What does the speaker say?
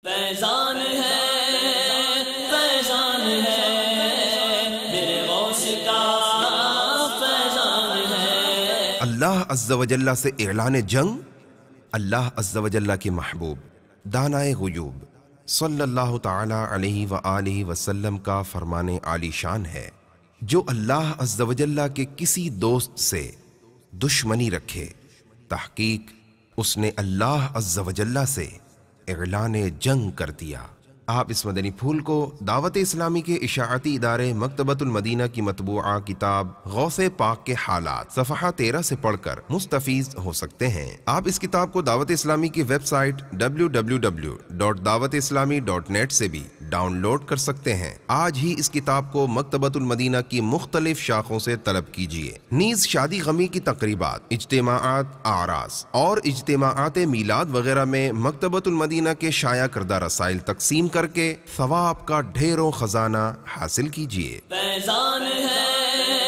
فیضان ہے فیضان ہے میرے غوث کا فیضان ہے۔ اللہ عز و جل سے اعلان جنگ۔ اللہ عز و جل کے محبوب دانائے غیوب صلی اللہ تعالی علیہ وآلہ وسلم کا فرمان عالی شان ہے، جو اللہ عز و جل کے کسی دوست سے دشمنی رکھے، تحقیق اس نے اللہ عز و جل سے اعلان جنگ کر دیا۔ آپ اس مدنی پھول کو دعوت اسلامی کے اشاعتی ادارے مکتبۃ المدینہ کی مطبوعہ کتاب غوث پاک کے حالات صفحہ 13 سے پڑھ کر مستفیض ہو سکتے ہیں۔ آپ اس کتاب کو دعوت اسلامی کی ویب سائٹ www.dawatIslami.net سے بھی ڈاؤن لوڈ کر سکتے ہیں۔ آج ہی اس کتاب کو مکتبۃ المدینہ کی مختلف شاخوں سے طلب کیجیے۔ نیز شادی غمی کی تقریبات، اجتماعات، اعراس اور اجتماعات میلاد وغیرہ میں مکتبۃ المدینہ کے شائع کردہ رسائل تقسیم کر کے ثواب کا ڈھیروں خزانہ حاصل کیجیے۔ فیضان ہے